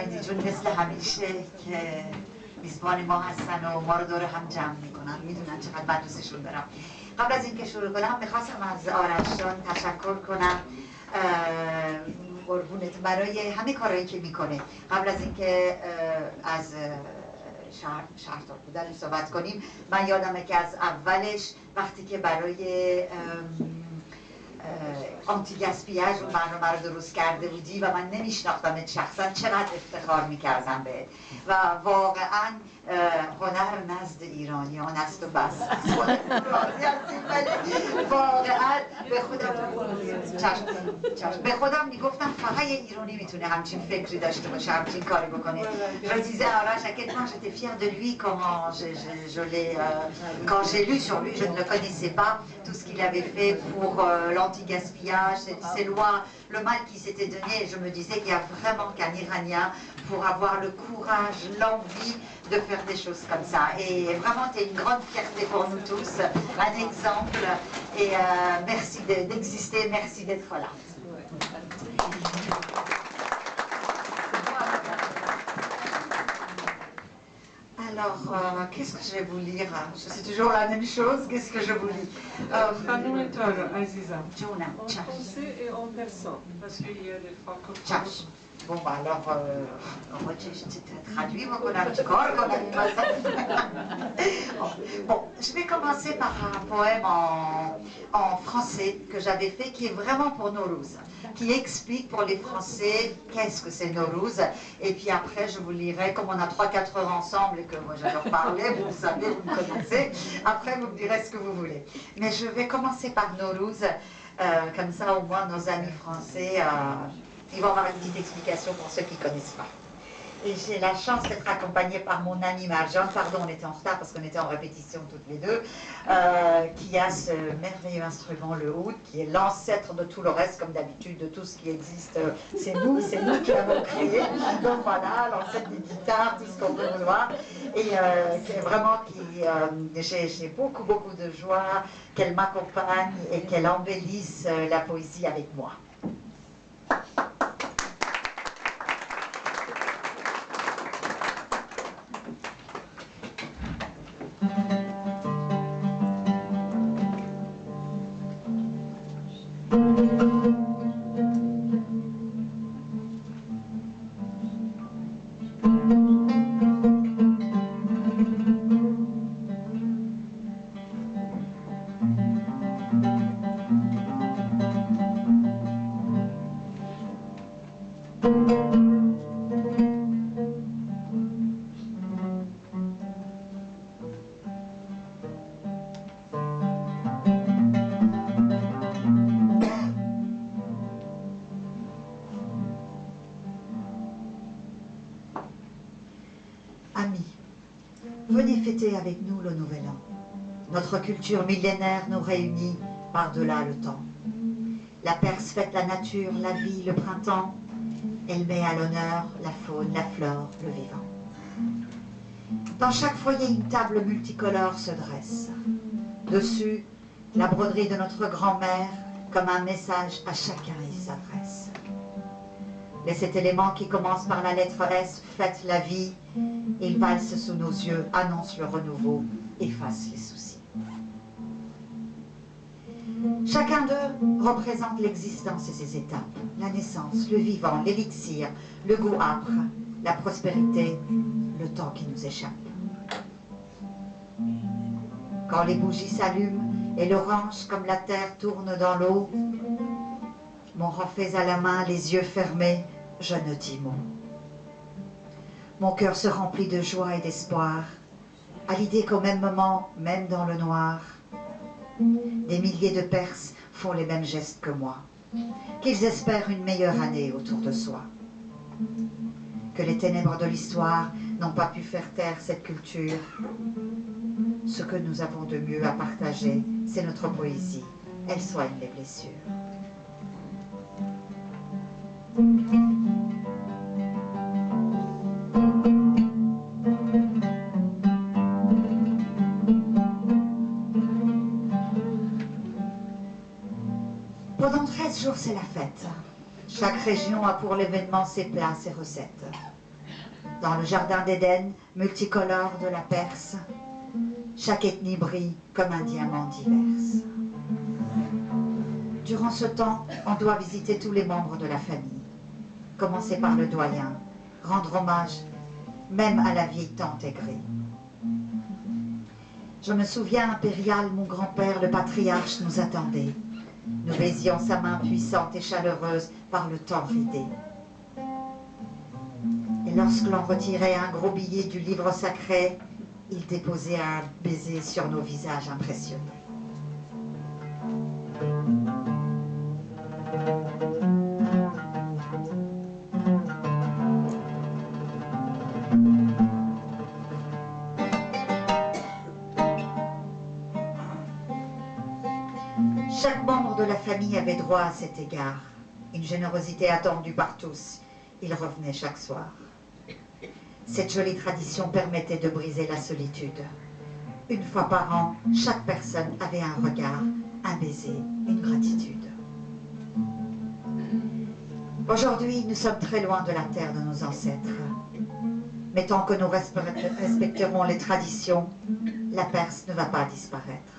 ناهیدی جون مثل همیشه که میزبان ما هستن و ما رو دور هم جمع میکنن، میدونن چقدر من دوستشون دارم. قبل از اینکه شروع کنم میخواستم از آرش جان تشکر کنم قربونت برای همه کارهایی که میکنه. قبل از اینکه از شهردار بودن صحبت کنیم، من یادمه که از اولش وقتی که برای آنتی گاسپیاژ اون برنامه رو درست کرده بودی و من نمیشناختمت شخصا، چقدر افتخار میکردم بهت و واقعا هنر نزد ایرانیان است و بس. واقعا به خودم میگفتم فقط یه ایرانی میتونه همچین فکری داشته باشه، همچین کاری بکنه. Je disais à Arash à quel point j'étais fière de lui, comment quand j'ai lu sur lui, je ne le connaissais pas, tout ce qu'il avait fait pour l'anti-gaspillage, ces lois, le mal qu'il s'était donné, et je me disais qu'il n'y a vraiment qu'un Iranien pour avoir le courage, l'envie de faire des choses comme ça. Et vraiment, tu es une grande fierté pour nous tous, un exemple, et merci d'exister, merci d'être là. Alors, qu'est-ce que je vais vous lire? C'est toujours la même chose, qu'est-ce que je vous lis? خانم تارا عزیزم، جونم، en français et en persan, parce qu'il y a des francophones. Bon, bah alors, moi, je traduis, moi, qu'on a un petit corps, qu'on a une masse. Bon, je vais commencer par un poème en français que j'avais fait, qui est vraiment pour Nowruz, qui explique pour les Français qu'est-ce que c'est Nowruz. Et puis après, je vous lirai, comme on a 3-4 heures ensemble et que moi je leur parlais, vous le savez, vous me connaissez. Après, vous me direz ce que vous voulez. Mais je vais commencer par Nowruz, comme ça, au moins, nos amis français... ils vont avoir une petite explication pour ceux qui ne connaissent pas. Et j'ai la chance d'être accompagnée par mon amie Marjane, pardon, on était en retard parce qu'on était en répétition toutes les deux, qui a ce merveilleux instrument, le oud, qui est l'ancêtre de tout le reste, comme d'habitude, de tout ce qui existe. C'est nous qui l'avons créé. Donc voilà, l'ancêtre des guitares, tout ce qu'on peut vouloir. Et c'est vraiment j'ai beaucoup de joie qu'elle m'accompagne et qu'elle embellisse la poésie avec moi. Venez fêter avec nous le Nouvel An. Notre culture millénaire nous réunit par-delà le temps. La Perse fête la nature, la vie, le printemps. Elle met à l'honneur la faune, la flore, le vivant. Dans chaque foyer, une table multicolore se dresse. Dessus, la broderie de notre grand-mère, comme un message à chacun y s'adresse. Les 7 éléments qui commencent par la lettre S fêtent la vie. Ils valsent sous nos yeux, annoncent le renouveau, effacent les soucis. Chacun d'eux représente l'existence et ses étapes, la naissance, le vivant, l'élixir, le goût âpre, la prospérité, le temps qui nous échappe. Quand les bougies s'allument et l'orange comme la terre tourne dans l'eau, mon rafais à la main, les yeux fermés, je ne dis mot. Mon cœur se remplit de joie et d'espoir, à l'idée qu'au même moment, même dans le noir, des milliers de Perses font les mêmes gestes que moi, qu'ils espèrent une meilleure année autour de soi. Que les ténèbres de l'histoire n'ont pas pu faire taire cette culture. Ce que nous avons de mieux à partager, c'est notre poésie. Elle soigne les blessures. Pendant 13 jours, c'est la fête. Chaque région a pour l'événement ses plats, ses recettes. Dans le jardin d'Éden, multicolore de la Perse, chaque ethnie brille comme un diamant divers. Durant ce temps, on doit visiter tous les membres de la famille. Commencer par le doyen, rendre hommage même à la vieille tante aigrie. Je me souviens, impérial, mon grand-père, le patriarche, nous attendait. Nous baisions sa main puissante et chaleureuse par le temps ridé. Et lorsque l'on retirait un gros billet du livre sacré, il déposait un baiser sur nos visages impressionnés. Chaque membre de la famille avait droit à cet égard, une générosité attendue par tous. Il revenait chaque soir. Cette jolie tradition permettait de briser la solitude. Une fois par an, chaque personne avait un regard, un baiser, une gratitude. Aujourd'hui, nous sommes très loin de la terre de nos ancêtres. Mais tant que nous respecterons les traditions, la Perse ne va pas disparaître.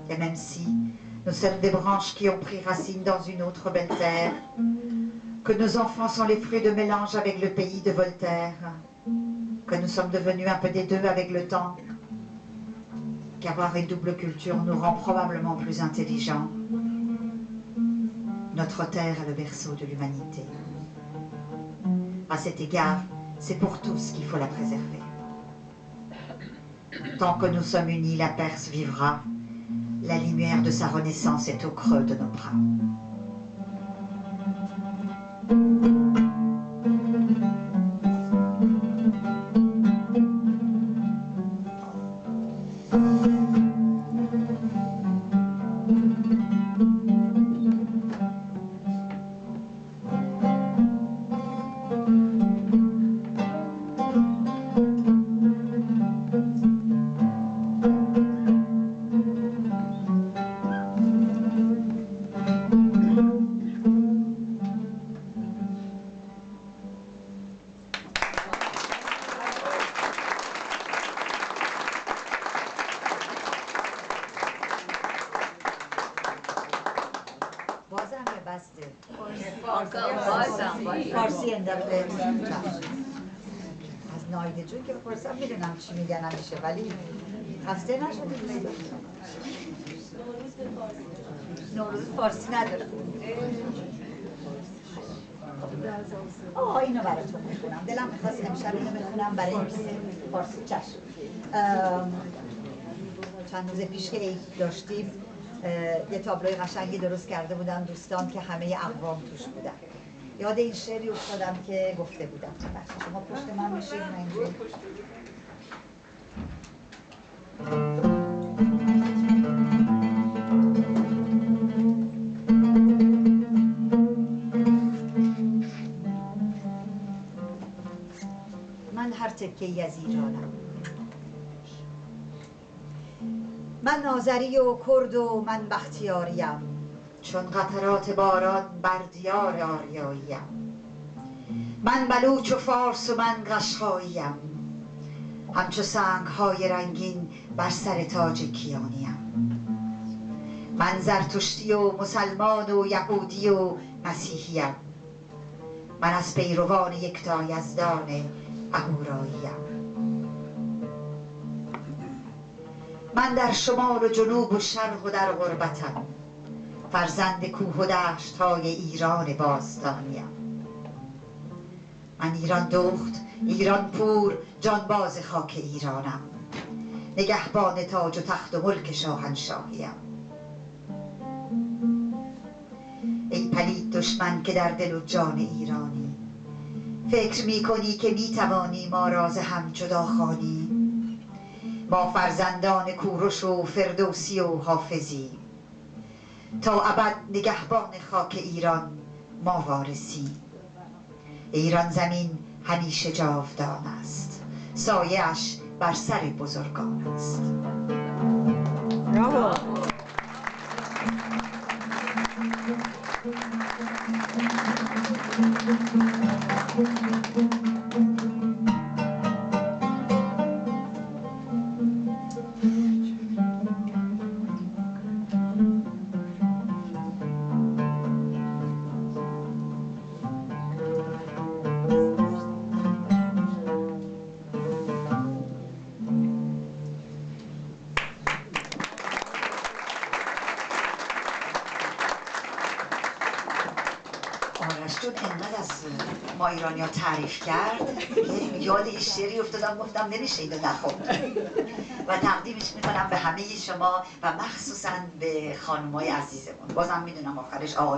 Et même si nous sommes des branches qui ont pris racine dans une autre belle terre, que nos enfants sont les fruits de mélange avec le pays de Voltaire, que nous sommes devenus un peu des deux avec le temps, qu'avoir une double culture nous rend probablement plus intelligents. Notre terre est le berceau de l'humanité. À cet égard, c'est pour tous qu'il faut la préserver. Tant que nous sommes unis, la Perse vivra. La lumière de sa renaissance est au creux de nos bras. فارسی انداخته از نایده جون که بپرسم میدونم چی میگن همیشه ولی خسته نشدید نوروز فارسی نداره اینو براتون میخونم دلم میخواست امشب اینو بخونم برای فارسی چشم چند روز پیش که عید داشتیم یه تابلوی قشنگی درست کرده بودن دوستان که همه اقوام توش بودن یاد این شعری افتادم که گفته بودم شما پشت من میشید من اینجوری من هر تکه‌ای از ایرانم من آذری و کرد و من بختیاریم چون قطرات باران بر دیار آریاییم من بلوچ و فارس و من قشقاییم همچو سنگ‌های رنگین بر سر تاج کیانیم من زرتشتی و مسلمان و یهودی و مسیحیم من از پیروان یکتا یزدان اهوراییم من در شمال و جنوب و شرق و در غربتم فرزند کوه و دشت‌های ایران باستانیم من ایران دخت ایران پور جانباز خاک ایرانم نگهبان تاج و تخت و ملک شاهنشاهیم ای پلید دشمن که در دل و جان ایرانی فکر می‌کنی که می‌توانی ما را ز هم جدا خوانی ما فرزندان کوروش و فردوسی و حافظی تا ابد نگهبان خاک ایران ما وارثی ایران زمین همیشه جاودان است سایه‌اش بر سر بزرگان است براو چون انقدر از ما ایرانی ها تعریف کرد که یاد این شعری افتادم، گفتم نمیشه اینو نخوند و تقدیمش میکنم به همه شما و مخصوصا به خانمای عزیزمون. بازم میدونم آخرش آقای